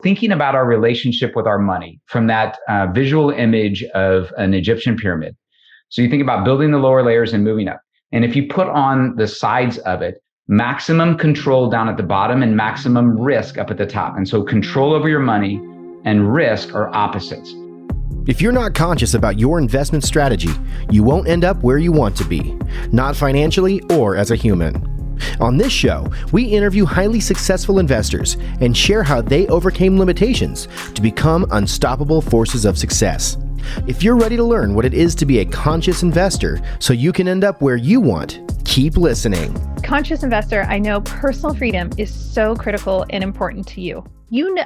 thinking about our relationship with our money from that visual image of an Egyptian pyramid. So you think about building the lower layers and moving up. And if you put on the sides of it, maximum control down at the bottom and maximum risk up at the top. And so control over your money and risk are opposites. If you're not conscious about your investment strategy, you won't end up where you want to be, not financially or as a human. On this show, we interview highly successful investors and share how they overcame limitations to become unstoppable forces of success. If you're ready to learn what it is to be a conscious investor so you can end up where you want, keep listening. Conscious investor, I know personal freedom is so critical and important to you.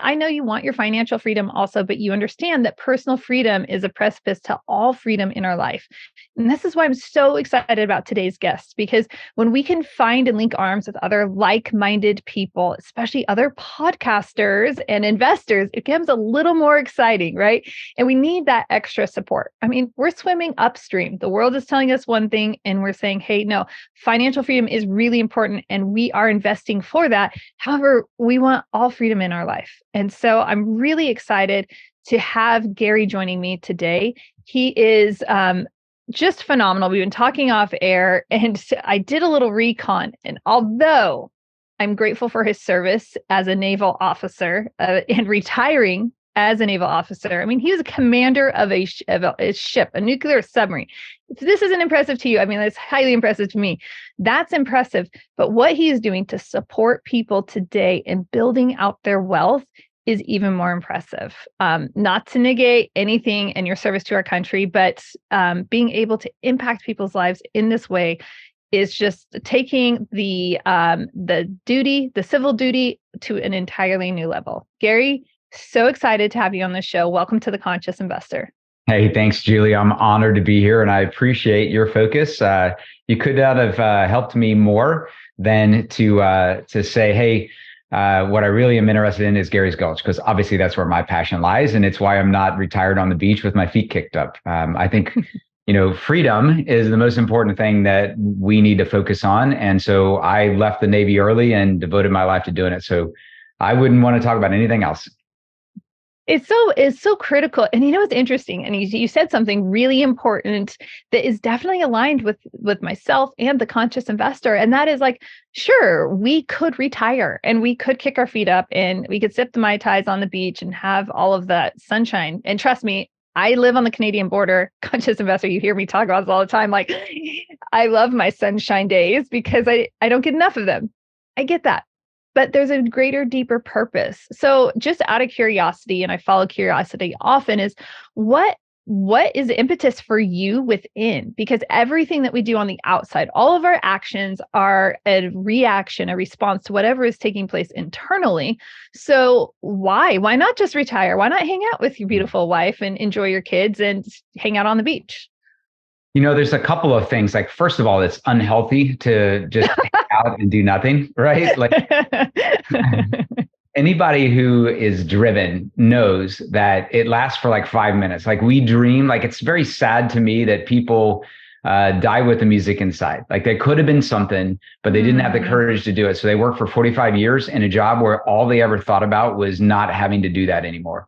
I know you want your financial freedom also, but you understand that personal freedom is a precipice to all freedom in our life. And this is why I'm so excited about today's guest, because when we can find and link arms with other like-minded people, especially other podcasters and investors, it becomes a little more exciting, right? And we need that extra support. I mean, we're swimming upstream. The world is telling us one thing, and we're saying, hey, no, financial freedom is really important, and we are investing for that. However, we want all freedom in our life. And so I'm really excited to have Gary joining me today. He is just phenomenal. We've been talking off air, and I did a little recon. And although I'm grateful for his service as a naval officer and retiring as a naval officer, I mean, he was a commander of a ship, a nuclear submarine. If this isn't impressive to you, I mean, that's highly impressive to me. That's impressive. But what he's doing to support people today in building out their wealth is even more impressive. Not to negate anything in your service to our country, but being able to impact people's lives in this way is just taking the civil duty to an entirely new level. Gary, so excited to have you on the show. Welcome to The Conscious Investor. Hey, thanks, Julie. I'm honored to be here, and I appreciate your focus. You could not have helped me more than to say, hey, what I really am interested in is Gary's Gulch, because obviously that's where my passion lies, and it's why I'm not retired on the beach with my feet kicked up. I think, freedom is the most important thing that we need to focus on, and so I left the Navy early and devoted my life to doing it. So I wouldn't want to talk about anything else. It's so critical. And it's interesting. And you said something really important that is definitely aligned with myself and the conscious investor. And that is like, sure, we could retire and we could kick our feet up and we could sip the Mai Tais on the beach and have all of that sunshine. And trust me, I live on the Canadian border. Conscious investor, you hear me talk about this all the time. Like, I love my sunshine days because I don't get enough of them. I get that. But there's a greater, deeper purpose. So just out of curiosity, and I follow curiosity often, is what is the impetus for you within? Because everything that we do on the outside, all of our actions are a reaction, a response to whatever is taking place internally. So why not just retire? Why not hang out with your beautiful wife and enjoy your kids and hang out on the beach? There's a couple of things. Like, first of all, it's unhealthy to just hang out and do nothing, right? Like, anybody who is driven knows that it lasts for like 5 minutes. Like, we dream, like, it's very sad to me that people die with the music inside. Like, they could have been something, but they didn't have the courage to do it. So they worked for 45 years in a job where all they ever thought about was not having to do that anymore.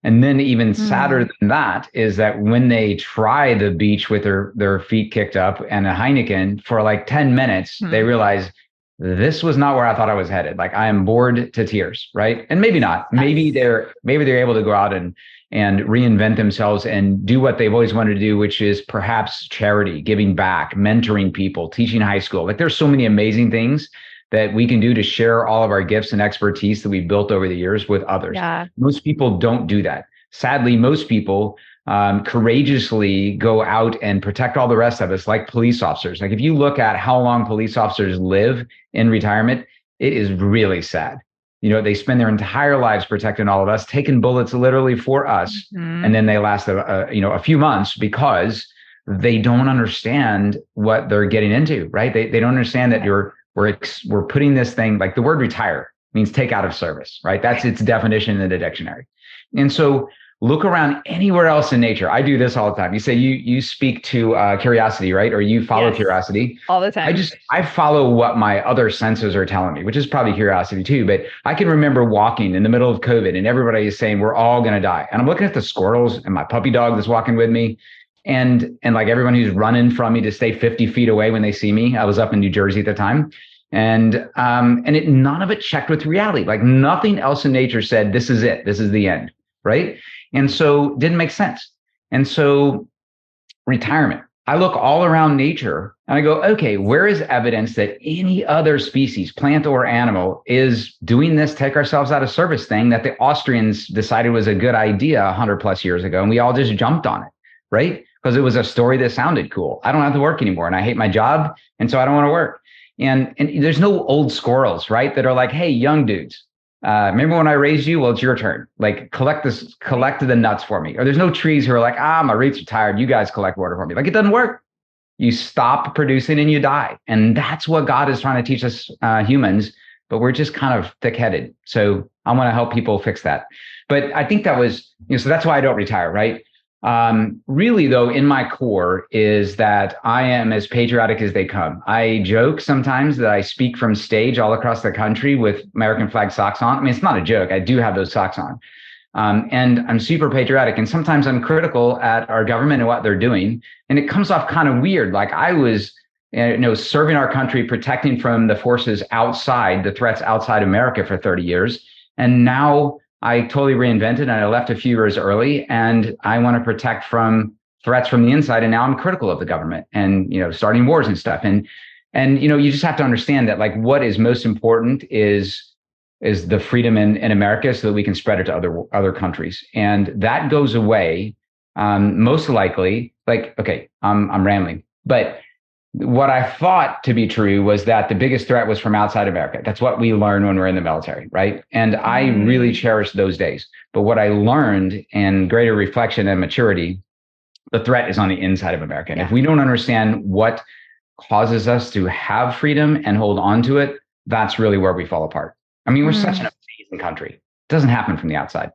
And then even sadder than that is that when they try the beach with their feet kicked up and a Heineken for like 10 minutes, they realize this was not where I thought I was headed. Like, I am bored to tears, right? And maybe not. Maybe they're able to go out and reinvent themselves and do what they've always wanted to do, which is perhaps charity, giving back, mentoring people, teaching high school. Like, there's so many amazing things that we can do to share all of our gifts and expertise that we've built over the years with others. Yeah. Most people don't do that. Sadly, most people courageously go out and protect all the rest of us, like police officers. Like, if you look at how long police officers live in retirement, it is really sad. They spend their entire lives protecting all of us, taking bullets literally for us. And then they last a few months because they don't understand what they're getting into, right? They don't understand that we're putting this thing, like the word retire means take out of service, right? That's its definition in the dictionary. And so look around anywhere else in nature. I do this all the time. You say you speak to curiosity, right? Or you follow curiosity. All the time. I follow what my other senses are telling me, which is probably curiosity too. But I can remember walking in the middle of COVID and everybody is saying we're all going to die. And I'm looking at the squirrels and my puppy dog that's walking with me. And like everyone who's running from me to stay 50 feet away when they see me. I was up in New Jersey at the time. And none of it checked with reality. Like nothing else in nature said, this is it. This is the end. Right. And so it didn't make sense. And so retirement, I look all around nature and I go, okay, where is evidence that any other species, plant or animal, is doing this take ourselves out of service thing that the Austrians decided was a good idea 100 plus years ago. And we all just jumped on it. Right. Because it was a story that sounded cool. I don't have to work anymore and I hate my job. And so I don't want to work. And there's no old squirrels, right, that are like, hey, young dudes, remember when I raised you? Well, it's your turn. Like collect the nuts for me. Or there's no trees who are like, my roots are tired. You guys collect water for me. Like it doesn't work. You stop producing and you die. And that's what God is trying to teach us humans, but we're just kind of thick-headed. So I want to help people fix that. But I think that was, so that's why I don't retire, right? Really, though, in my core is that I am as patriotic as they come. I joke sometimes that I speak from stage all across the country with American flag socks on. I mean, it's not a joke. I do have those socks on. And I'm super patriotic. And sometimes I'm critical at our government and what they're doing. And it comes off kind of weird. Like I was, serving our country, protecting from the forces outside, the threats outside America for 30 years. And now I totally reinvented and I left a few years early and I want to protect from threats from the inside. And now I'm critical of the government and, starting wars and stuff. And you just have to understand that like what is most important is the freedom in America so that we can spread it to other countries. And that goes away most likely, like, okay, I'm rambling, but what I thought to be true was that the biggest threat was from outside America. That's what we learn when we're in the military, right? And I really cherish those days. But what I learned in greater reflection and maturity, the threat is on the inside of America. And if we don't understand what causes us to have freedom and hold on to it, that's really where we fall apart. I mean, we're such an amazing country. It doesn't happen from the outside.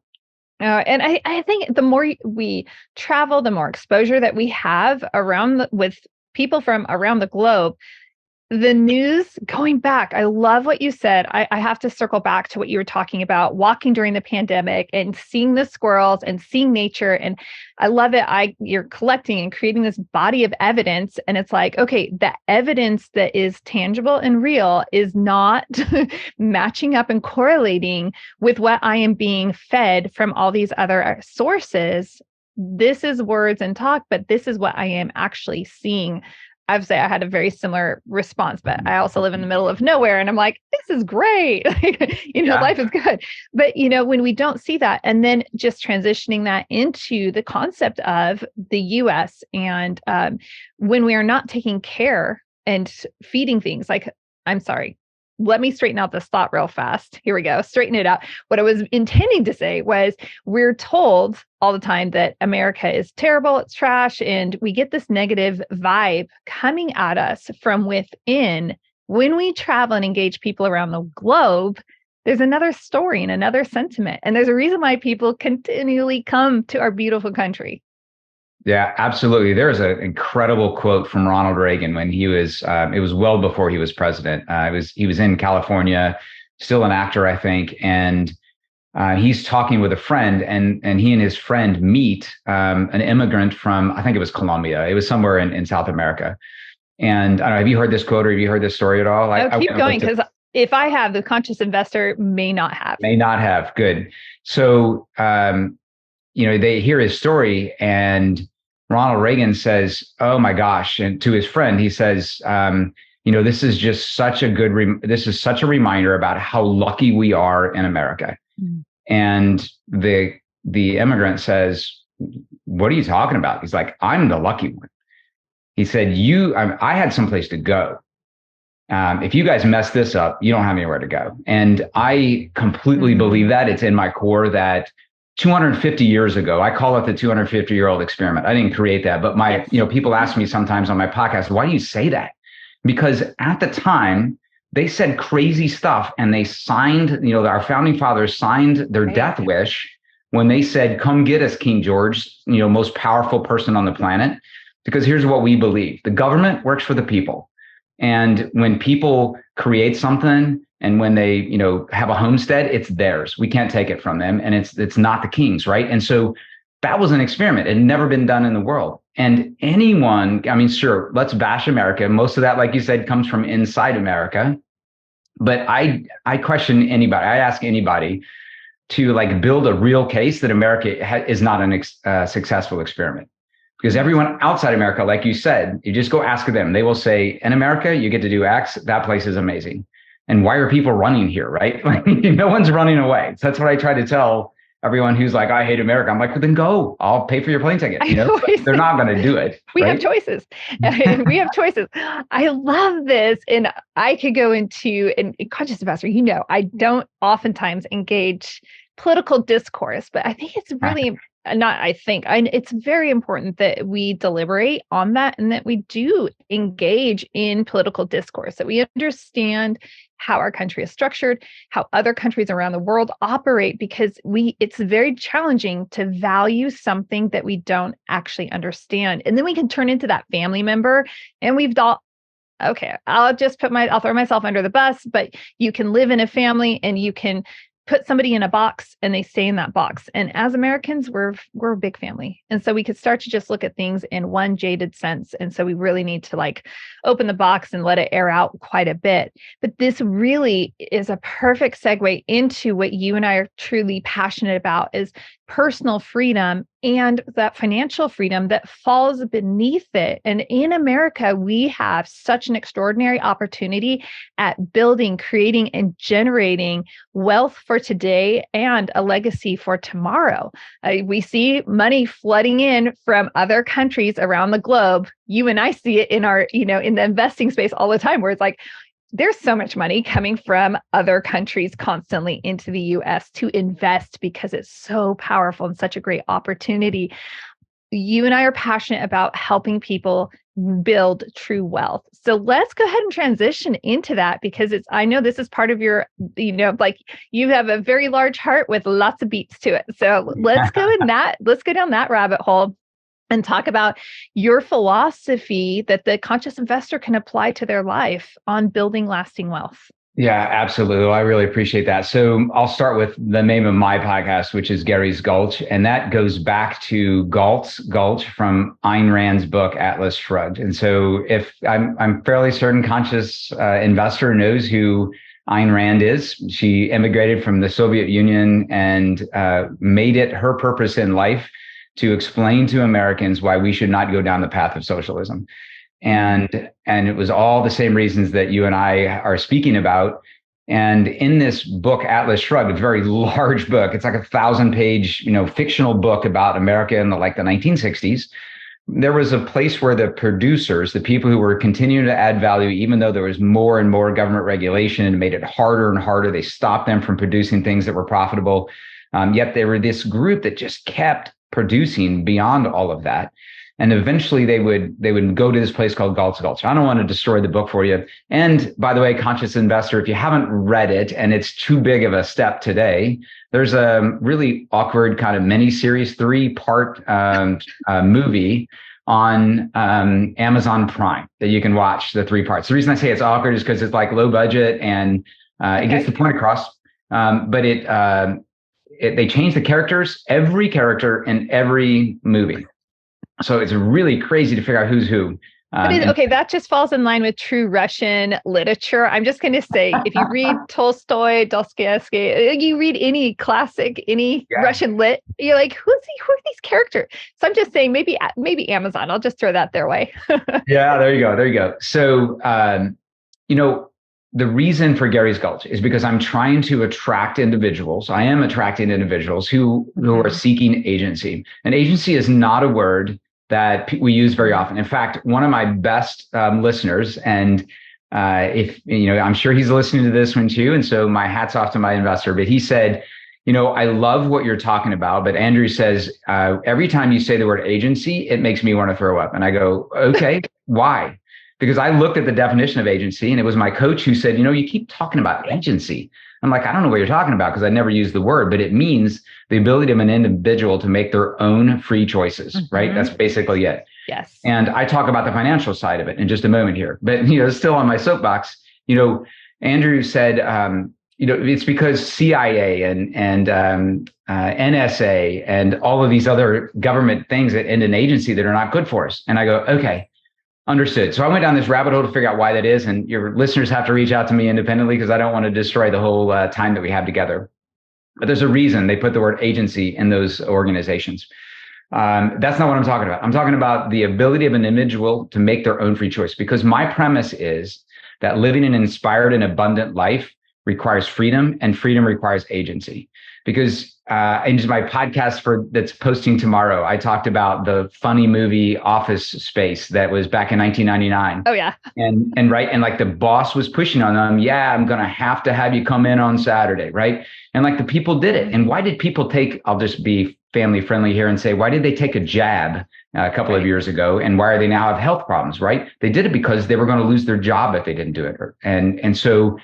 And I think the more we travel, the more exposure that we have with people from around the globe, the news going back. I love what you said. I have to circle back to what you were talking about, walking during the pandemic and seeing the squirrels and seeing nature. And I love it. You're collecting and creating this body of evidence. And it's like, okay, the evidence that is tangible and real is not matching up and correlating with what I am being fed from all these other sources. This is words and talk, but this is what I am actually seeing. Obviously, I had a very similar response, but I also live in the middle of nowhere. And I'm like, this is great. Life is good. But, when we don't see that, and then just transitioning that into the concept of the US and when we are not taking care and feeding things like, I'm sorry, let me straighten out this thought real fast. Here we go. Straighten it out. What I was intending to say was we're told all the time that America is terrible, it's trash, and we get this negative vibe coming at us from within. When we travel and engage people around the globe, there's another story and another sentiment. And there's a reason why people continually come to our beautiful country. Yeah, absolutely. There's an incredible quote from Ronald Reagan when he was, it was well before he was president. He was in California, still an actor, I think. And he's talking with a friend and he and his friend meet an immigrant from, I think it was Colombia. It was somewhere in South America. And I don't know, have you heard this quote or have you heard this story at all? Keep going, because if I have, the conscious investor may not have. May not have. Good. So, they hear his story and Ronald Reagan says, oh my gosh. And to his friend, he says, this is just such a this is such a reminder about how lucky we are in America. Mm. And the immigrant says, what are you talking about? He's like, I'm the lucky one. He said, I had someplace to go. If you guys mess this up, you don't have anywhere to go. And I completely believe that. It's in my core that 250 years ago, I call it the 250-year-old experiment. I didn't create that, but people ask me sometimes on my podcast, why do you say that? Because at the time they said crazy stuff and they signed, our founding fathers signed their death wish when they said, "Come get us, King George, most powerful person on the planet," because here's what we believe: the government works for the people. And when people create something and when they, have a homestead, it's theirs. We can't take it from them. And it's not the king's, right? And so that was an experiment. It had never been done in the world. And anyone, sure, let's bash America. Most of that, like you said, comes from inside America. But I question anybody. I ask anybody to build a real case that America is not a successful experiment. Because everyone outside America, like you said, you just go ask them. They will say, in America, you get to do X. That place is amazing. And why are people running here, right? No one's running away. So that's what I try to tell everyone who's like, I hate America. I'm like, well, then go. I'll pay for your plane ticket. They're not going to do it. We have choices. We have choices. I love this. And I could go into, and conscious investor, I don't oftentimes engage political discourse, but I think it's really it's very important that we deliberate on that and that we do engage in political discourse, that we understand how our country is structured, how other countries around the world operate, because it's very challenging to value something that we don't actually understand. And then we can turn into that family member, and we've thought, okay, I'll throw myself under the bus, but you can live in a family and you can put somebody in a box and they stay in that box. And as Americans, we're a big family. And so we could start to just look at things in one jaded sense. And so we really need to open the box and let it air out quite a bit. But this really is a perfect segue into what you and I are truly passionate about, is personal freedom and that financial freedom that falls beneath it. And in America, we have such an extraordinary opportunity at building, creating, and generating wealth for today and a legacy for tomorrow. We see money flooding in from other countries around the globe. You and I see it in our, in the investing space all the time, where it's like, there's so much money coming from other countries constantly into the US to invest because it's so powerful and such a great opportunity. You and I are passionate about helping people build true wealth. So let's go ahead and transition into that, because I know this is part of your, you have a very large heart with lots of beats to it. So let's go down that rabbit hole and talk about your philosophy that the conscious investor can apply to their life on building lasting wealth. Yeah, absolutely. I really appreciate that. So I'll start with the name of my podcast, which is Gary's Gulch. And that goes back to Gulch from Ayn Rand's book, Atlas Shrugged. And so if I'm fairly certain conscious investor knows who Ayn Rand is. She immigrated from the Soviet Union and made it her purpose in life to explain to Americans why we should not go down the path of socialism. And it was all the same reasons that you and I are speaking about. And in this book, Atlas Shrugged, a very large book, it's like 1,000-page, fictional book about America in the 1960s. There was a place where the producers, the people who were continuing to add value, even though there was more and more government regulation and made it harder and harder, they stopped them from producing things that were profitable. Yet they were this group that just kept producing beyond all of that. And eventually they would go to this place called Gulch. I don't want to destroy the book for you. And by the way, conscious investor, if you haven't read it and it's too big of a step today, there's a really awkward kind of mini-series 3-part movie on Amazon Prime that you can watch, the 3 parts. The reason I say it's awkward is because it's low budget and it gets the point across. But they change the characters, every character in every movie. So it's really crazy to figure out who's who. That just falls in line with true Russian literature. I'm just going to say, if you read Tolstoy, Dostoevsky, you read any classic, Russian lit, you're like, who are these characters? So I'm just saying, maybe Amazon. I'll just throw that their way. Yeah, there you go. So, the reason for Gary's Gulch is because I'm trying to attract individuals. I am attracting individuals who are seeking agency. And agency is not a word that we use very often. In fact, one of my best listeners, and if I'm sure he's listening to this one too. And so my hat's off to my investor, but he said, I love what you're talking about, but Andrew says, every time you say the word agency, it makes me want to throw up. And I go, okay, why? Because I looked at the definition of agency, and it was my coach who said, you keep talking about agency. I'm like, I don't know what you're talking about because I never used the word, but it means the ability of an individual to make their own free choices, right? That's basically it. Yes. And I talk about the financial side of it in just a moment here, but, still on my soapbox, Andrew said, it's because CIA and NSA and all of these other government things that end an agency that are not good for us. And I go, okay, understood. So I went down this rabbit hole to figure out why that is. And your listeners have to reach out to me independently because I don't want to destroy the whole time that we have together. But there's a reason they put the word agency in those organizations. That's not what I'm talking about. I'm talking about the ability of an individual to make their own free choice, because my premise is that living an inspired and abundant life requires freedom, and freedom requires agency. Because in my podcast that's posting tomorrow, I talked about the funny movie Office Space that was back in 1999. Oh yeah. And right. And like the boss was pushing on them. Yeah, I'm going to have you come in on Saturday. Right. And like the people did it. And why did people I'll just be family friendly here and say, why did they take a jab a couple of years ago? And why are they now have health problems? Right. They did it because they were going to lose their job if they didn't do it. And so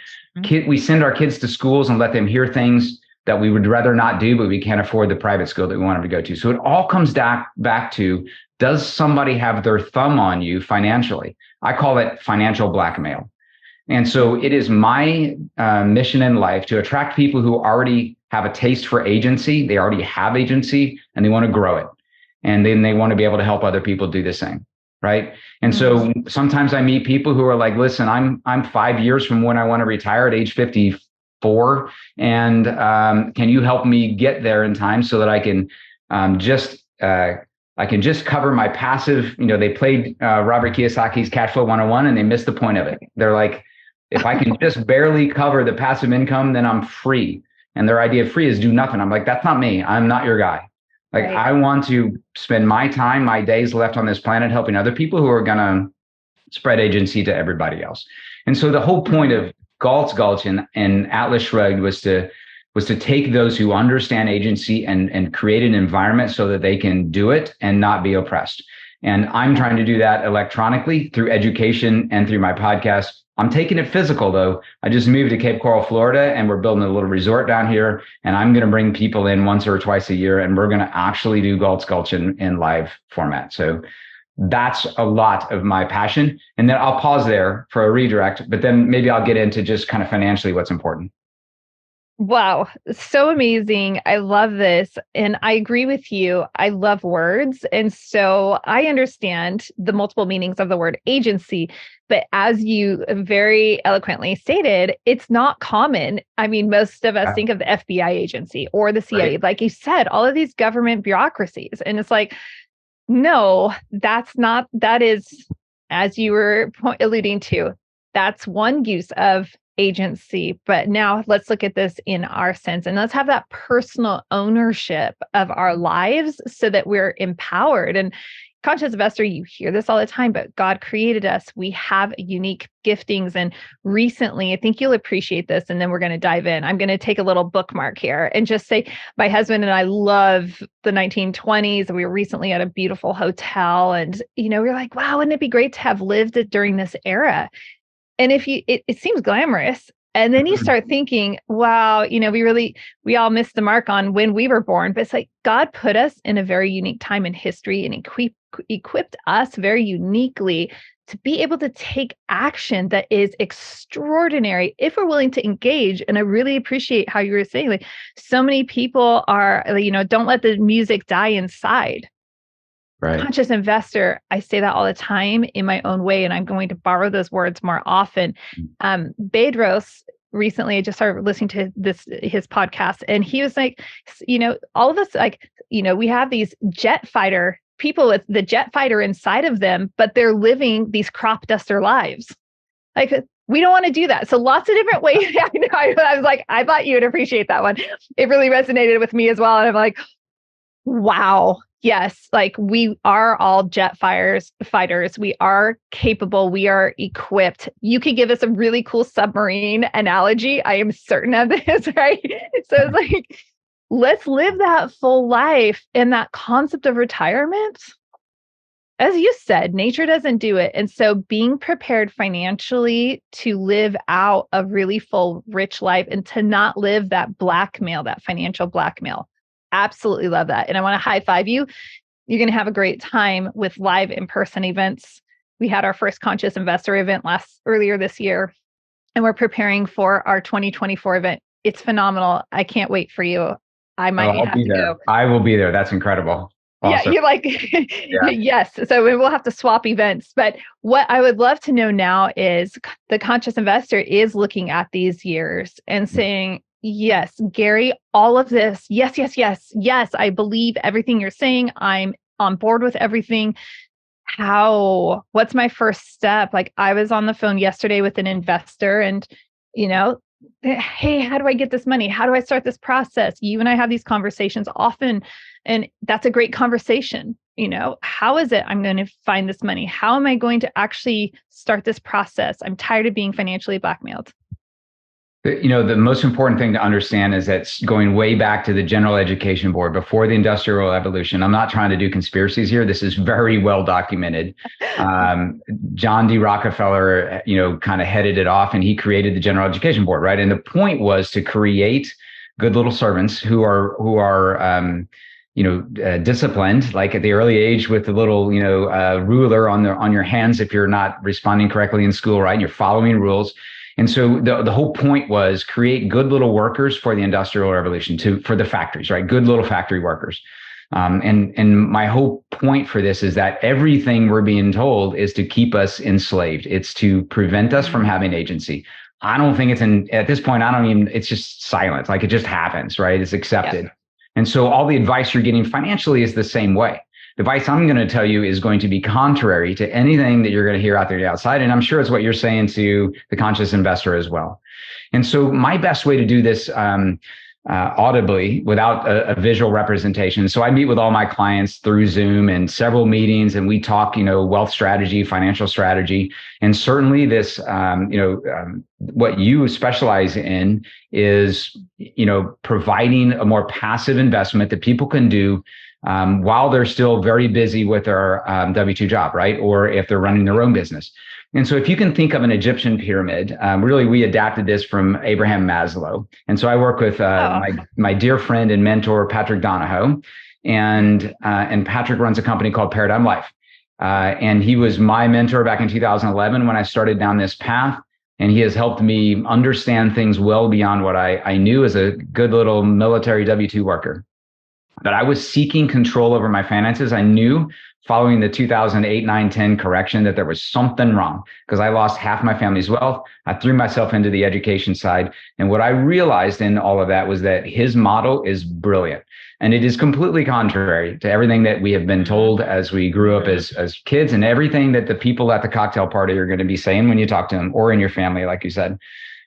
we send our kids to schools and let them hear things that we would rather not do, but we can't afford the private school that we want them to go to. So it all comes back to, does somebody have their thumb on you financially? I call it financial blackmail. And so it is my mission in life to attract people who already have a taste for agency. They already have agency and they want to grow it. And then they want to be able to help other people do the same. Right. And so sometimes I meet people who are like, listen, I'm 5 years from when I want to retire at age 54. And can you help me get there in time so that I can just cover my passive, they played Robert Kiyosaki's Cash Flow 101 and they missed the point of it. They're like, if I can just barely cover the passive income, then I'm free. And their idea of free is do nothing. I'm like, that's not me. I'm not your guy. Like, right. I want to spend my time, my days left on this planet helping other people who are going to spread agency to everybody else. And so the whole point of Gulch and Atlas Shrugged was to take those who understand agency and create an environment so that they can do it and not be oppressed. And I'm trying to do that electronically through education and through my podcast. I'm taking it physical, though. I just moved to Cape Coral, Florida, and we're building a little resort down here. And I'm going to bring people in once or twice a year, and we're going to actually do Gulch in live format. So that's a lot of my passion. And then I'll pause there for a redirect, but then maybe I'll get into just kind of financially what's important. Wow. So amazing. I love this. And I agree with you. I love words. And so I understand the multiple meanings of the word agency. But as you very eloquently stated, it's not common. I mean, most of us think of the FBI agency or the CIA, right. Like you said, all of these government bureaucracies. And it's like, no, that is, as you were alluding to, that's one use of agency. But now let's look at this in our sense and let's have that personal ownership of our lives so that we're empowered. And conscious investor, you hear this all the time, but God created us. We have unique giftings. And recently, I think you'll appreciate this. And then we're going to dive in. I'm going to take a little bookmark here and just say, my husband and I love the 1920s. We were recently at a beautiful hotel and, we're like, wow, wouldn't it be great to have lived it during this era? And it seems glamorous. And then you start thinking, wow, we all missed the mark on when we were born. But it's like God put us in a very unique time in history and equipped us very uniquely to be able to take action that is extraordinary if we're willing to engage. And I really appreciate how you were saying, like, so many people are, don't let the music die inside. Right. Conscious investor, I say that all the time in my own way, and I'm going to borrow those words more often. Bedros recently, I just started listening to his podcast, and he was like, all of us, we have these jet fighter people with the jet fighter inside of them, but they're living these crop duster lives. Like, we don't want to do that. So lots of different ways. I was like, I thought you would appreciate that one. It really resonated with me as well. And I'm like, wow. Yes, like we are all jet fighters. We are capable. We are equipped. You could give us a really cool submarine analogy. I am certain of this, right? So it's like, let's live that full life. And that concept of retirement, as you said, nature doesn't do it. And so being prepared financially to live out a really full, rich life and to not live that blackmail, that financial blackmail. Absolutely love that. And I want to high five you. You're going to have a great time with live in-person events. We had our first Conscious Investor event earlier this year, and we're preparing for our 2024 event. It's phenomenal. I can't wait for you. I might have to go. I will be there. That's incredible. Awesome. Yeah, you're like, yes. So we'll have to swap events. But what I would love to know now is the conscious investor is looking at these years and saying, yes, Gary, all of this. Yes, yes, yes. Yes, I believe everything you're saying. I'm on board with everything. What's my first step? Like, I was on the phone yesterday with an investor and, hey, how do I get this money? How do I start this process? You and I have these conversations often, and that's a great conversation. How is it I'm going to find this money? How am I going to actually start this process? I'm tired of being financially blackmailed. The most important thing to understand is that's going way back to the General Education Board before the Industrial Revolution. I'm not trying to do conspiracies here. This is very well documented. John D. Rockefeller, kind of headed it off, and he created the General Education Board, right? And the point was to create good little servants who are disciplined, like at the early age with the little, ruler on your hands if you're not responding correctly in school, right? And you're following rules. And so the whole point was create good little workers for the Industrial Revolution, for the factories, right? Good little factory workers. And my whole point for this is that everything we're being told is to keep us enslaved. It's to prevent us from having agency. I don't think at this point, it's just silence. Like, it just happens, right? It's accepted. Yes. And so all the advice you're getting financially is the same way. The advice I'm going to tell you is going to be contrary to anything that you're going to hear out there outside. And I'm sure it's what you're saying to the conscious investor as well. And so my best way to do this audibly without a visual representation. So I meet with all my clients through Zoom and several meetings, and we talk, wealth strategy, financial strategy. And certainly this, what you specialize in is, providing a more passive investment that people can do while they're still very busy with their W-2 job, right? Or if they're running their own business. And so if you can think of an Egyptian pyramid, really, we adapted this from Abraham Maslow. And so I work with my dear friend and mentor, Patrick Donahoe, and Patrick runs a company called Paradigm Life. And he was my mentor back in 2011 when I started down this path. And he has helped me understand things well beyond what I knew as a good little military W-2 worker. But I was seeking control over my finances. I knew following the 2008, 9, 10 correction that there was something wrong because I lost half my family's wealth. I threw myself into the education side. And what I realized in all of that was that his model is brilliant. And it is completely contrary to everything that we have been told as we grew up as kids, and everything that the people at the cocktail party are going to be saying when you talk to them, or in your family, like you said,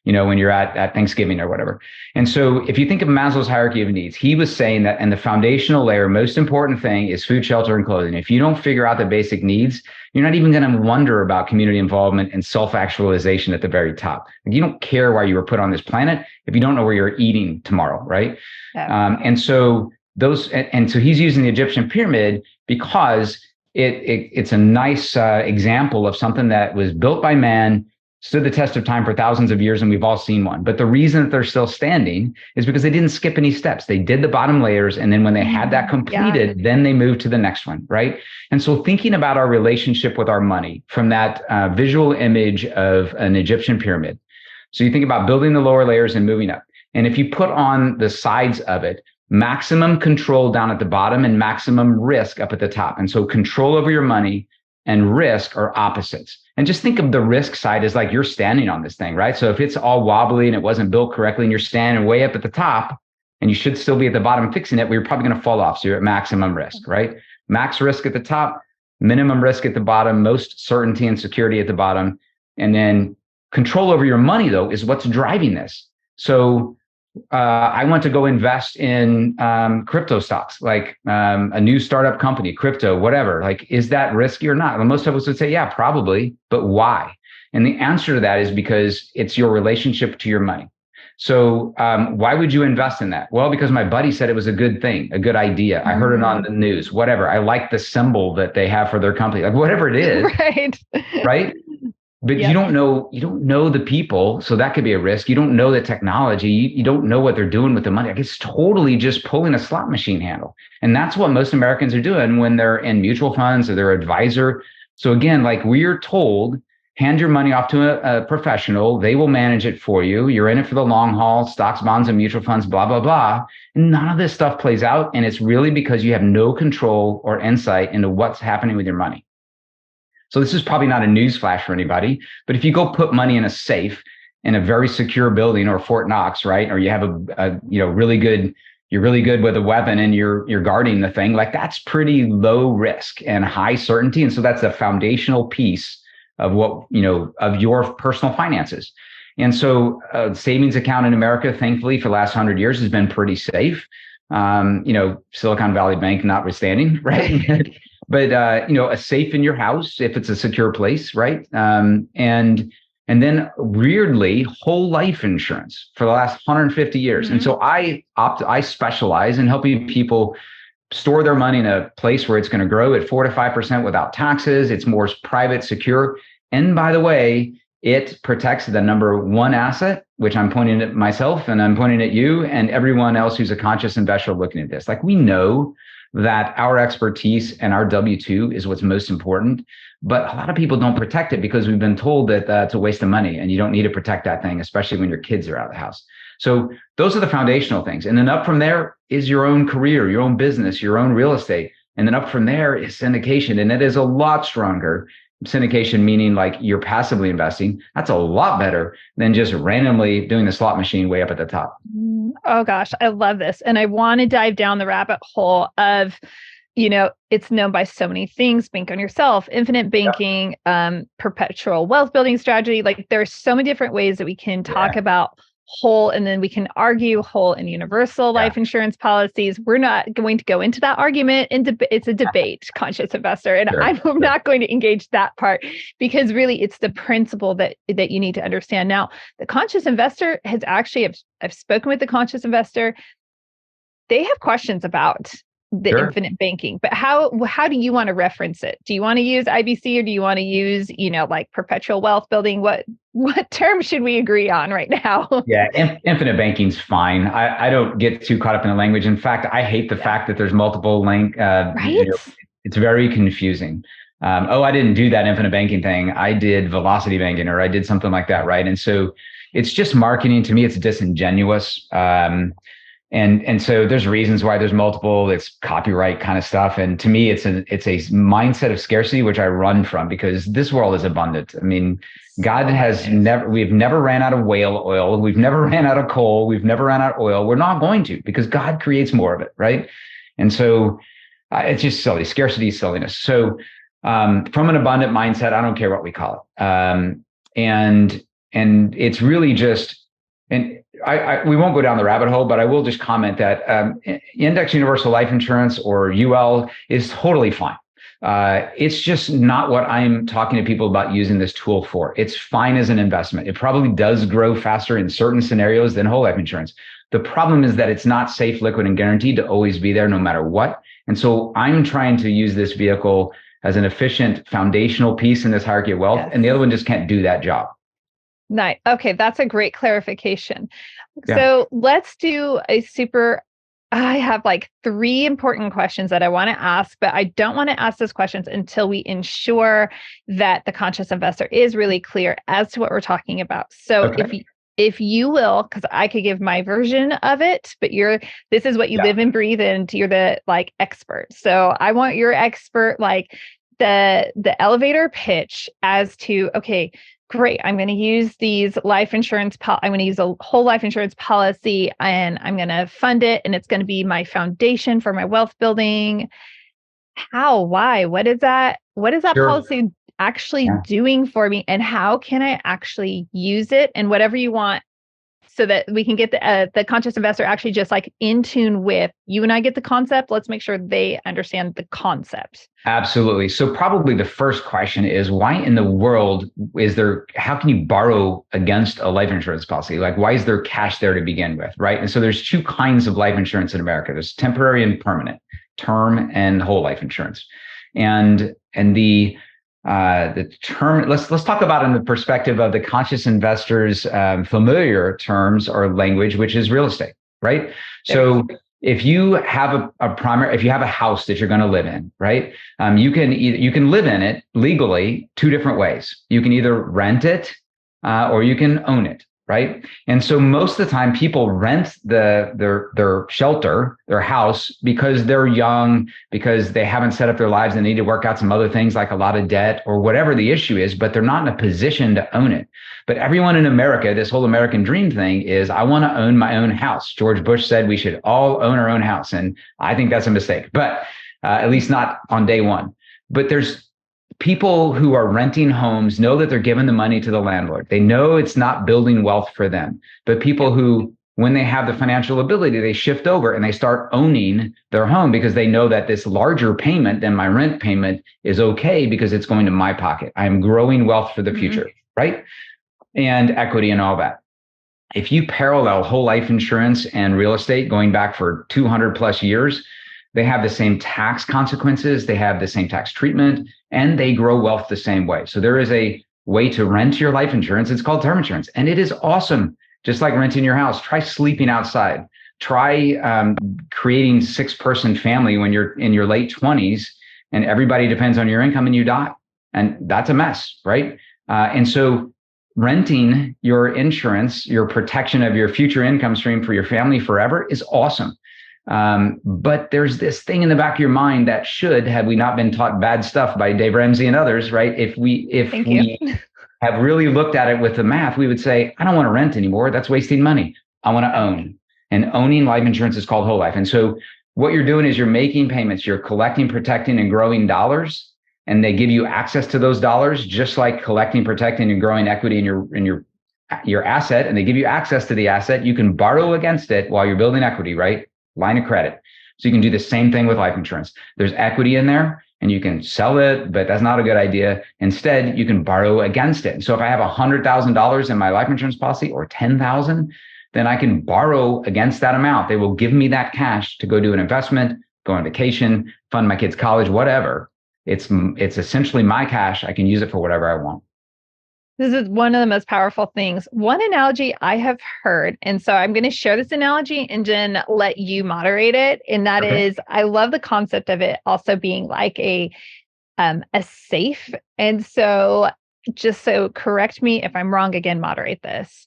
when you're at Thanksgiving or whatever. And so if you think of Maslow's hierarchy of needs, he was saying that, and the foundational layer, most important thing is food, shelter, and clothing. If you don't figure out the basic needs, you're not even going to wonder about community involvement and self-actualization at the very top. You don't care why you were put on this planet if you don't know where you're eating tomorrow, right? Yeah. And so he's using the Egyptian pyramid because it's a nice example of something that was built by man, stood the test of time for thousands of years, and we've all seen one. But the reason that they're still standing is because they didn't skip any steps. They did the bottom layers, and then when they had that completed, then they moved to the next one, right? And so thinking about our relationship with our money from that visual image of an Egyptian pyramid. So you think about building the lower layers and moving up. And if you put on the sides of it, maximum control down at the bottom and maximum risk up at the top. And so control over your money and risk are opposites. And just think of the risk side as like you're standing on this thing, right? So if it's all wobbly and it wasn't built correctly and you're standing way up at the top and you should still be at the bottom fixing it, well, you're probably going to fall off. So you're at maximum risk, right? Max risk at the top, minimum risk at the bottom, most certainty and security at the bottom. And then control over your money, though, is what's driving this. So I want to go invest in crypto stocks, like a new startup company, crypto, whatever. Like, is that risky or not? Well, most of us would say, yeah, probably. But why? And the answer to that is because it's your relationship to your money. So why would you invest in that? Well, because my buddy said it was a good thing, a good idea. I heard it on the news, whatever. I like the symbol that they have for their company, like whatever it is. Right. Right. But you don't know the people. So that could be a risk. You don't know the technology. You don't know what they're doing with the money. Like it's totally just pulling a slot machine handle. And that's what most Americans are doing when they're in mutual funds or their advisor. So again, like we're told, hand your money off to a professional. They will manage it for you. You're in it for the long haul, stocks, bonds, and mutual funds, blah, blah, blah. And none of this stuff plays out. And it's really because you have no control or insight into what's happening with your money. So this is probably not a news flash for anybody, but if you go put money in a safe in a very secure building or Fort Knox, right? Or you have you're really good with a weapon and you're guarding the thing, like that's pretty low risk and high certainty. And so that's a foundational piece of of your personal finances. And so savings account in America, thankfully for the last 100 years has been pretty safe. Silicon Valley Bank notwithstanding, right? But a safe in your house if it's a secure place, right? And then weirdly, whole life insurance for the last 150 years. Mm-hmm. And so I specialize in helping people store their money in a place where it's going to grow at 4 to 5% without taxes. It's more private, secure. And by the way, it protects the number one asset, which I'm pointing at myself and I'm pointing at you and everyone else who's a conscious investor looking at this. Like we know that our expertise and our W-2 is what's most important, but a lot of people don't protect it because we've been told that it's a waste of money and you don't need to protect that thing, especially when your kids are out of the house. So those are the foundational things. And then up from there is your own career, your own business, your own real estate. And then up from there is syndication. And it is a lot stronger. Syndication meaning like you're passively investing. That's a lot better than just randomly doing the slot machine way up at the top. Oh gosh, I love this. And I want to dive down the rabbit hole of, it's known by so many things, bank on yourself, infinite banking, perpetual wealth building strategy. Like there's so many different ways that we can talk about whole, and then we can argue whole and universal life insurance policies. We're not going to go into that argument. It's a debate, conscious investor. And I'm not going to engage that part because really it's the principle that you need to understand. Now, the conscious investor has actually, I've spoken with the conscious investor. They have questions about the infinite banking, but how do you want to reference it? Do you want to use IBC or do you want to use, like perpetual wealth building? What term should we agree on right now? Yeah, infinite banking's fine. I don't get too caught up in the language. In fact, I hate the fact that there's multiple right? It's very confusing. I didn't do that infinite banking thing. I did velocity banking or I did something like that, right? And so it's just marketing. To me, it's disingenuous. And so there's reasons why there's multiple, it's copyright kind of stuff. And to me, it's a mindset of scarcity, which I run from because this world is abundant. I mean, we've never ran out of whale oil. We've never ran out of coal. We've never ran out of oil. We're not going to because God creates more of it. Right. And so it's just silly. Scarcity is silliness. So from an abundant mindset, I don't care what we call it. And it's really just, and we won't go down the rabbit hole, but I will just comment that index universal life insurance or UL is totally fine. It's just not what I'm talking to people about using this tool for. It's fine as an investment. It probably does grow faster in certain scenarios than whole life insurance. The problem is that it's not safe, liquid, and guaranteed to always be there no matter what. And so I'm trying to use this vehicle as an efficient foundational piece in this hierarchy of wealth, and the other one just can't do that job. Nice. Okay, that's a great clarification. Yeah. So let's do I have like 3 important questions that I want to ask, but I don't want to ask those questions until we ensure that the conscious investor is really clear as to what we're talking about. So if you will, because I could give my version of it, but this is what you live and breathe, and you're the expert. So I want your expert, the elevator pitch as to, okay, great, I'm going to use these life insurance. I'm going to use a whole life insurance policy and I'm going to fund it. And it's going to be my foundation for my wealth building. How, why, what is that policy actually doing for me? And how can I actually use it? And whatever you want so that we can get the conscious investor actually just like in tune with you and I get the concept. Let's make sure they understand the concept. Absolutely. So probably the first question is, why in the world how can you borrow against a life insurance policy? Like, why is there cash there to begin with, right? And so there's two kinds of life insurance in America. There's temporary and permanent, term and whole life insurance. And the term, let's talk about it in the perspective of the conscious investor's familiar terms or language, which is real estate, right? So if you have if you have a house that you're going to live in, right? You can live in it legally two different ways. You can either rent it or you can own it, right? And so most of the time people rent their shelter, their house, because they're young, because they haven't set up their lives and need to work out some other things like a lot of debt or whatever the issue is, but they're not in a position to own it. But everyone in America, this whole American dream thing is, I want to own my own house. George Bush said we should all own our own house. And I think that's a mistake, but at least not on day one. But there's people who are renting homes know that they're giving the money to the landlord. They know it's not building wealth for them. But people who, when they have the financial ability, they shift over and they start owning their home because they know that this larger payment than my rent payment is okay because it's going to my pocket. I'm growing wealth for the future, right? And equity and all that. If you parallel whole life insurance and real estate going back for 200 plus years, they have the same tax consequences, they have the same tax treatment, and they grow wealth the same way. So there is a way to rent your life insurance. It's called term insurance, and it is awesome. Just like renting your house, try sleeping outside. Try creating 6-person family when you're in your late 20s and everybody depends on your income and you die. And that's a mess, right? And so renting your insurance, your protection of your future income stream for your family forever is awesome. But there's this thing in the back of your mind that should, had we not been taught bad stuff by Dave Ramsey and others, right? If we have really looked at it with the math, we would say, I don't want to rent anymore. That's wasting money. I want to own. And owning life insurance is called whole life. And so what you're doing is you're making payments, you're collecting, protecting, and growing dollars. And they give you access to those dollars, just like collecting, protecting, and growing equity in your asset. And they give you access to the asset. You can borrow against it while you're building equity, right? Line of credit. So you can do the same thing with life insurance. There's equity in there and you can sell it, but that's not a good idea. Instead, you can borrow against it. And so if I have $100,000 in my life insurance policy or 10,000, then I can borrow against that amount. They will give me that cash to go do an investment, go on vacation, fund my kids' college, whatever. It's essentially my cash. I can use it for whatever I want. This is one of the most powerful things. One analogy I have heard, and so I'm going to share this analogy and then let you moderate it. And that is, I love the concept of it also being like a safe. And so just so correct me if I'm wrong, again, moderate this.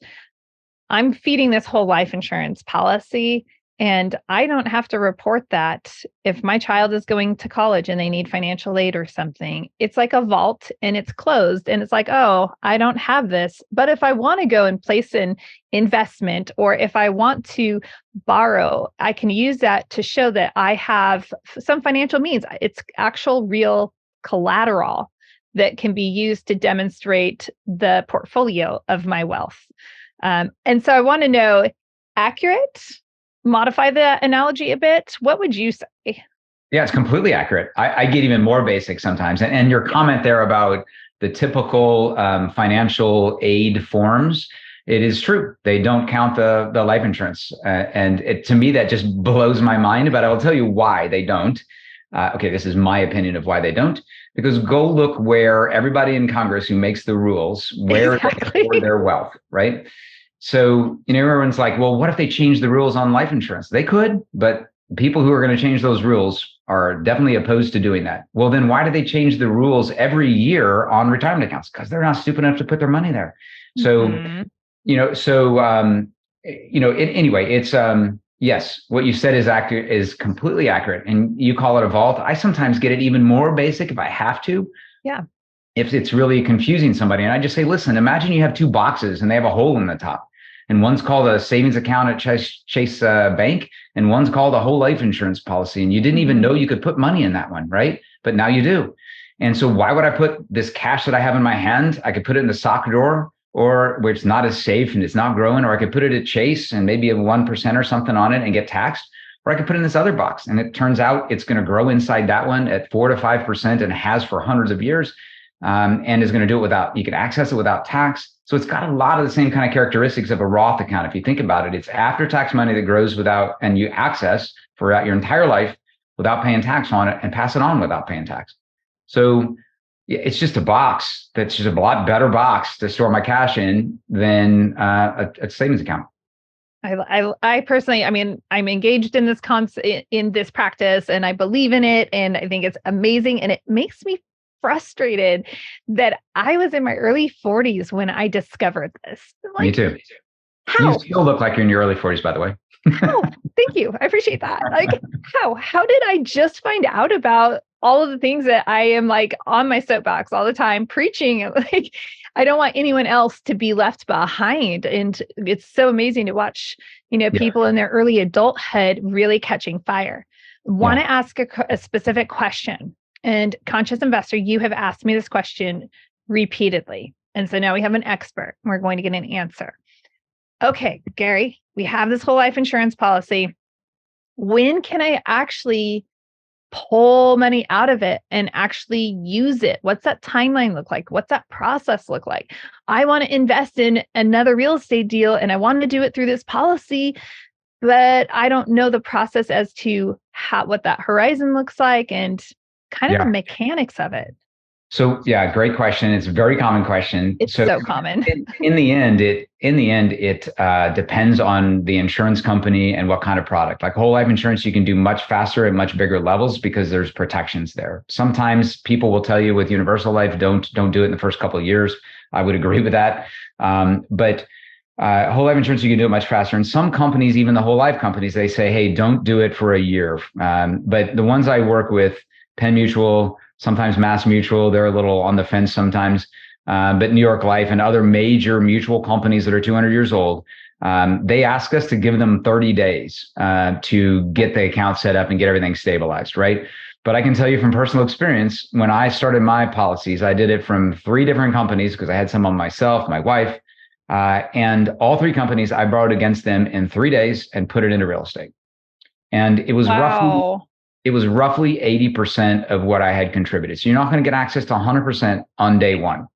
I'm feeding this whole life insurance policy, and I don't have to report that if my child is going to college and they need financial aid or something. It's like a vault and it's closed and it's like, oh, I don't have this. But if I want to go and place an investment, or if I want to borrow, I can use that to show that I have some financial means. It's actual real collateral that can be used to demonstrate the portfolio of my wealth. And so I want to know, accurate? Modify the analogy a bit. What would you say? Yeah, it's completely accurate. I get even more basic sometimes. And your comment there about the typical financial aid forms, it is true. They don't count the life insurance. And to me, that just blows my mind, but I will tell you why they don't. Okay, this is my opinion of why they don't. Because go look where everybody in Congress who makes the rules, where they store their wealth, right? So, everyone's like, well, what if they change the rules on life insurance? They could, but people who are going to change those rules are definitely opposed to doing that. Well, then why do they change the rules every year on retirement accounts? Because they're not stupid enough to put their money there. So, anyway, it's, yes, what you said is accurate, is completely accurate. And you call it a vault. I sometimes get it even more basic if I have to. Yeah. If it's really confusing somebody. And I just say, listen, imagine you have two boxes and they have a hole in the top. And one's called a savings account at Chase Bank, and one's called a whole life insurance policy. And you didn't even know you could put money in that one, right? But now you do. And so why would I put this cash that I have in my hand? I could put it in the sock drawer, or where it's not as safe and it's not growing, or I could put it at Chase and maybe a 1% or something on it and get taxed, or I could put it in this other box and it turns out it's going to grow inside that one at 4 to 5% and has for hundreds of years, and is going to do it without, you can access it without tax. So it's got a lot of the same kind of characteristics of a Roth account. If you think about it, it's after tax money that grows without, and you access throughout your entire life without paying tax on it and pass it on without paying tax. So it's just a box that's just a lot better box to store my cash in than a savings account. I personally, I mean, I'm engaged in this practice, and I believe in it, and I think it's amazing, and it makes me frustrated that I was in my early 40s when I discovered this. Me too. How? You still look like you're in your early 40s, by the way. Oh, thank you. I appreciate that. Like, how did I just find out about all of the things that I am like on my soapbox all the time preaching? Like, I don't want anyone else to be left behind. And it's so amazing to watch, people in their early adulthood really catching fire. Want to ask a specific question. And Conscious Investor, you have asked me this question repeatedly. And so now we have an expert. We're going to get an answer. Okay, Gary, we have this whole life insurance policy. When can I actually pull money out of it and actually use it? What's that timeline look like? What's that process look like? I want to invest in another real estate deal and I want to do it through this policy, but I don't know the process as to what that horizon looks like and kind of the mechanics of it. So great question. It's a very common question. It's so common. In the end, it depends on the insurance company and what kind of product. Like whole life insurance, you can do much faster at much bigger levels because there's protections there. Sometimes people will tell you with universal life, don't do it in the first couple of years. I would agree with that. But whole life insurance, you can do it much faster. And some companies, even the whole life companies, they say, hey, don't do it for a year. But the ones I work with, Penn Mutual, sometimes Mass Mutual, they're a little on the fence sometimes, but New York Life and other major mutual companies that are 200 years old, they ask us to give them 30 days to get the account set up and get everything stabilized, right? But I can tell you from personal experience, when I started my policies, I did it from 3 different companies because I had some on myself, my wife, and all 3 companies, I borrowed against them in 3 days and put it into real estate. And it was roughly 80% of what I had contributed. So you're not going to get access to 100% on day one.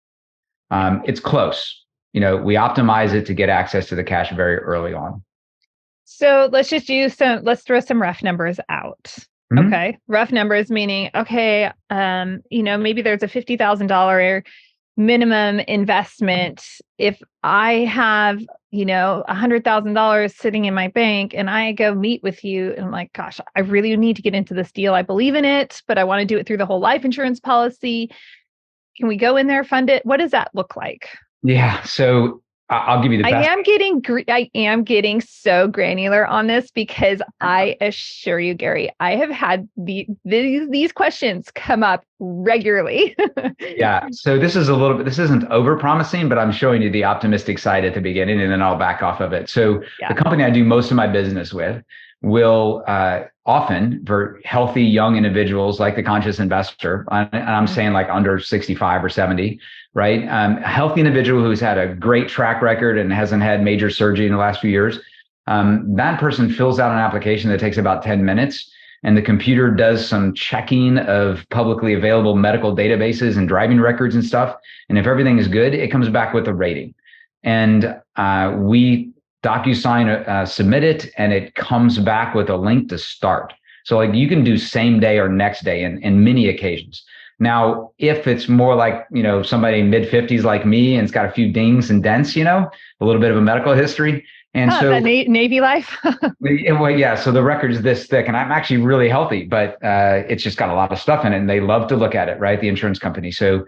It's close. We optimize it to get access to the cash very early on. So let's throw some rough numbers out. Mm-hmm. Okay. Rough numbers meaning, okay, maybe there's a $50,000 minimum investment. If I have, $100,000 sitting in my bank and I go meet with you and I'm like, gosh, I really need to get into this deal. I believe in it, but I want to do it through the whole life insurance policy. Can we go in there, fund it? What does that look like? Yeah. So I'll give you the best. I am getting so granular on this because I assure you, Gary, I have had these questions come up regularly. Yeah. So this isn't over promising, but I'm showing you the optimistic side at the beginning and then I'll back off of it. So the company I do most of my business with will often, for healthy young individuals like the Conscious Investor, and I'm saying like under 65 or 70, right? A healthy individual who's had a great track record and hasn't had major surgery in the last few years, that person fills out an application that takes about 10 minutes. And the computer does some checking of publicly available medical databases and driving records and stuff. And if everything is good, it comes back with a rating. And we DocuSign submit it, and it comes back with a link to start. So like you can do same day or next day in many occasions. Now, if it's more like, somebody mid 50s like me and it's got a few dings and dents, a little bit of a medical history. And so Navy life. So the record is this thick and I'm actually really healthy, but it's just got a lot of stuff in it and they love to look at it, right? The insurance company. So,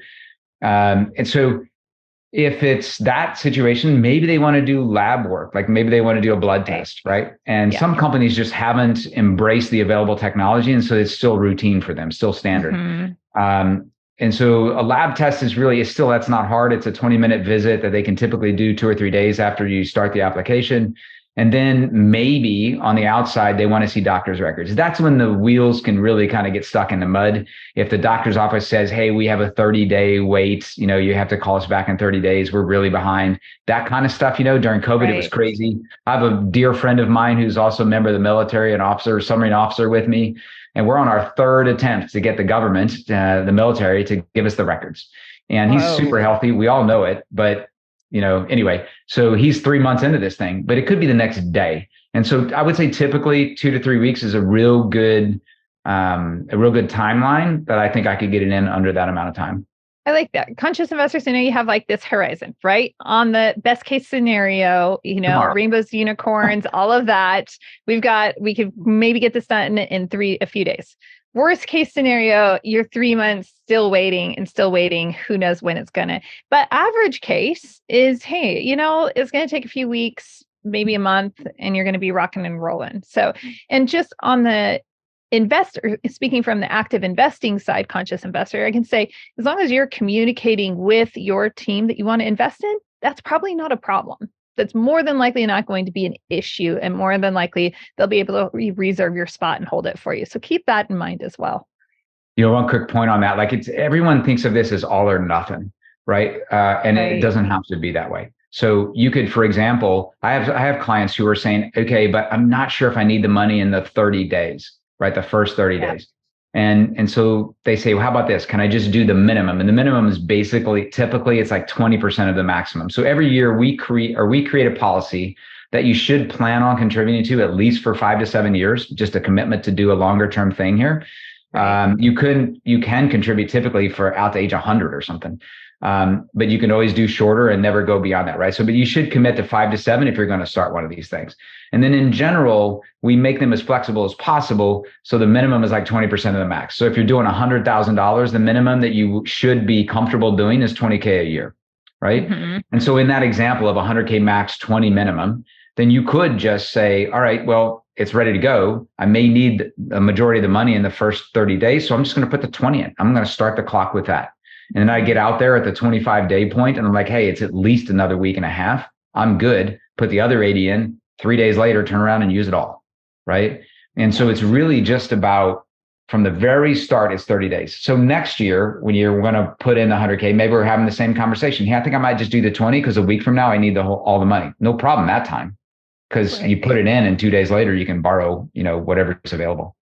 if it's that situation, maybe they want to do lab work, like maybe they want to do a blood test, right? And some companies just haven't embraced the available technology. And so it's still routine for them, still standard. Mm-hmm. And so a lab test that's not hard. It's a 20-minute visit that they can typically do 2 or 3 days after you start the application. And then maybe on the outside, they want to see doctor's records. That's when the wheels can really kind of get stuck in the mud. If the doctor's office says, hey, we have a 30-day wait, you have to call us back in 30 days. We're really behind. That kind of stuff, during COVID, It was crazy. I have a dear friend of mine who's also a member of the military, an officer, submarine officer with me. And we're on our third attempt to get the government, the military, to give us the records. And he's super healthy. We all know it. But anyway, so he's 3 months into this thing, but it could be the next day. And so I would say typically 2 to 3 weeks is a real good timeline that I think I could get it in under that amount of time. I like that. Conscious investors, you have like this horizon, right? On the best case scenario, tomorrow. Rainbows, unicorns, all of that. We could maybe get this done in a few days. Worst case scenario, you're 3 months still waiting. Who knows when it's gonna. But average case is, hey, it's gonna take a few weeks, maybe a month, and you're gonna be rocking and rolling. So, and just on the investor, speaking from the active investing side, conscious investor, I can say, as long as you're communicating with your team that you want to invest in, that's probably not a problem. That's more than likely not going to be an issue, and more than likely they'll be able to reserve your spot and hold it for you. So keep that in mind as well. One quick point on that, like everyone thinks of this as all or nothing, right? It doesn't have to be that way. So you could, for example, I have clients who are saying, okay, but I'm not sure if I need the money in the 30 days, right? The first 30 days. And so they say, well, how about this? Can I just do the minimum? And the minimum is typically it's like 20% of the maximum. So every year we create a policy that you should plan on contributing to at least for 5 to 7 years, just a commitment to do a longer term thing here. You can contribute typically for out to age 100 or something. But you can always do shorter and never go beyond that, right? So, but you should commit to 5 to 7 if you're going to start one of these things. And then in general, we make them as flexible as possible. So the minimum is like 20% of the max. So if you're doing $100,000, the minimum that you should be comfortable doing is $20K a year, right? Mm-hmm. And so in that example of 100K max, 20 minimum, then you could just say, all right, well, it's ready to go. I may need a majority of the money in the first 30 days. So I'm just going to put the 20 in. I'm going to start the clock with that. And then I get out there at the 25-day point and I'm like, hey, it's at least another week and a half. I'm good. Put the other 80 in. 3 days later, turn around and use it all, right? And so it's really just about, from the very start, it's 30 days. So next year, when you're going to put in the 100K, maybe we're having the same conversation. Hey, I think I might just do the 20 because a week from now, I need all the money. No problem that time, because you put it in and 2 days later, you can borrow, whatever is available.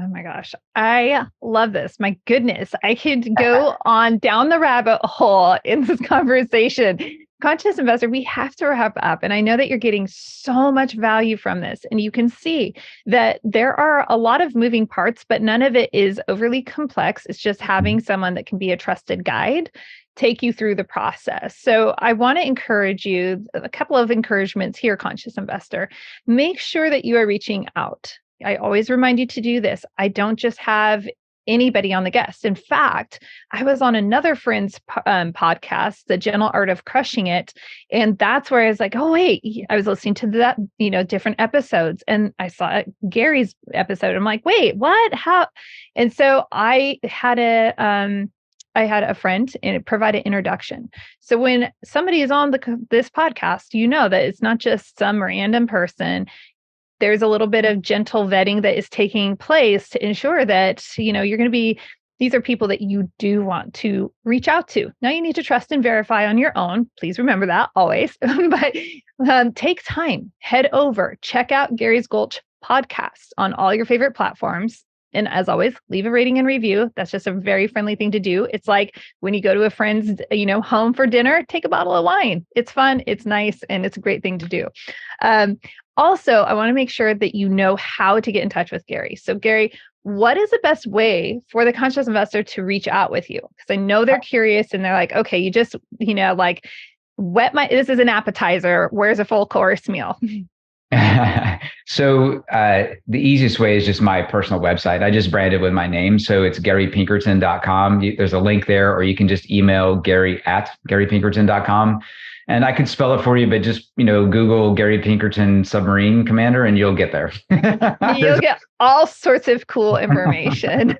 Oh my gosh. I love this. My goodness. I could go on down the rabbit hole in this conversation. Conscious investor, we have to wrap up. And I know that you're getting so much value from this. And you can see that there are a lot of moving parts, but none of it is overly complex. It's just having someone that can be a trusted guide, take you through the process. So I want to encourage you, a couple of encouragements here, conscious investor. Make sure that you are reaching out. I always remind you to do this. I don't just have anybody on the guest. In fact, I was on another friend's podcast, The Gentle Art of Crushing It. And that's where I was like, oh, wait, I was listening to that, different episodes. And I saw Gary's episode. I'm like, wait, what? How? And so I had a friend and provide an introduction. So when somebody is on this podcast, that it's not just some random person. There's a little bit of gentle vetting that is taking place to ensure that, you're going to be, these are people that you do want to reach out to. Now you need to trust and verify on your own. Please remember that always, but take time, head over, check out Gary's Gulch podcast on all your favorite platforms. And as always, leave a rating and review. That's just a very friendly thing to do. It's like when you go to a friend's, home for dinner, take a bottle of wine. It's fun, it's nice, and it's a great thing to do. Also, I want to make sure that you know how to get in touch with Gary. So Gary, what is the best way for the conscious investor to reach out with you? Because I know they're curious and they're like, okay, you just, this is an appetizer. Where's a full course meal? So the easiest way is just my personal website. I just branded with my name. So it's GaryPinkerton.com. There's a link there, or you can just email Gary at GaryPinkerton.com. And I could spell it for you, but just, Google Gary Pinkerton submarine commander and you'll get there. You'll get all sorts of cool information.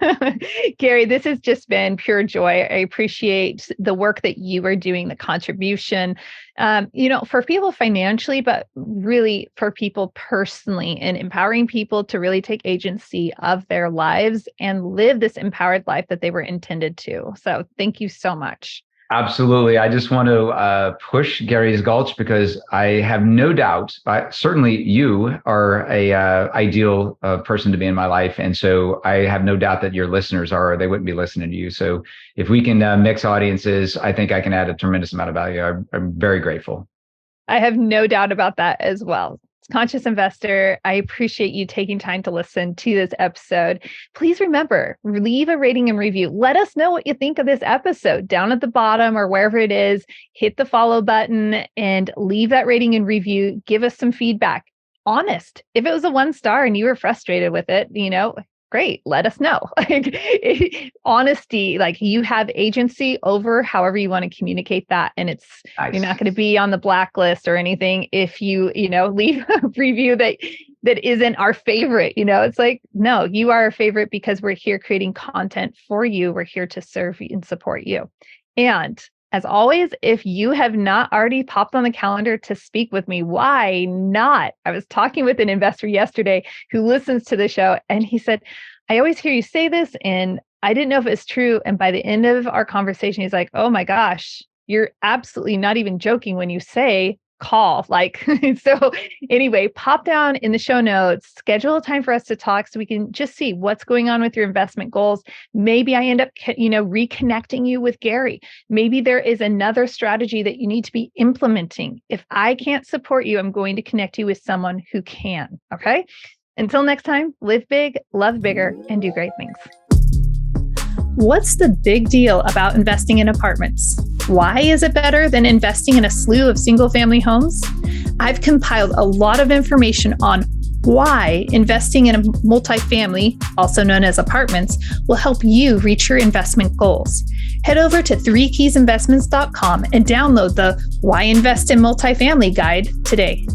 Gary, this has just been pure joy. I appreciate the work that you are doing, the contribution, for people financially, but really for people personally, and empowering people to really take agency of their lives and live this empowered life that they were intended to. So thank you so much. Absolutely. I just want to push Gary's Gulch because I have no doubt, certainly you are a ideal person to be in my life. And so I have no doubt that your listeners are, or they wouldn't be listening to you. So if we can mix audiences, I think I can add a tremendous amount of value. I'm very grateful. I have no doubt about that as well. Conscious Investor, I appreciate you taking time to listen to this episode. Please remember, leave a rating and review. Let us know what you think of this episode down at the bottom or wherever it is. Hit the follow button and leave that rating and review. Give us some feedback. Honest. If it was a 1-star and you were frustrated with it, great. Let us know. Honesty, you have agency over however you want to communicate that. And it's, nice. You're not going to be on the blacklist or anything if you, leave a review that isn't our favorite. It's no, you are our favorite because we're here creating content for you. We're here to serve you and support you. And as always, if you have not already popped on the calendar to speak with me, why not? I was talking with an investor yesterday who listens to the show, and he said, I always hear you say this, and I didn't know if it's true. And by the end of our conversation, he's like, oh my gosh, you're absolutely not even joking when you say call. So anyway, pop down in the show notes, schedule a time for us to talk so we can just see what's going on with your investment goals. Maybe I end up, reconnecting you with Gary. Maybe there is another strategy that you need to be implementing. If I can't support you, I'm going to connect you with someone who can. Okay. Until next time, live big, love bigger, and do great things. What's the big deal about investing in apartments? Why is it better than investing in a slew of single-family homes? I've compiled a lot of information on why investing in a multifamily, also known as apartments, will help you reach your investment goals. Head over to 3keysinvestments.com and download the Why Invest in Multifamily guide today.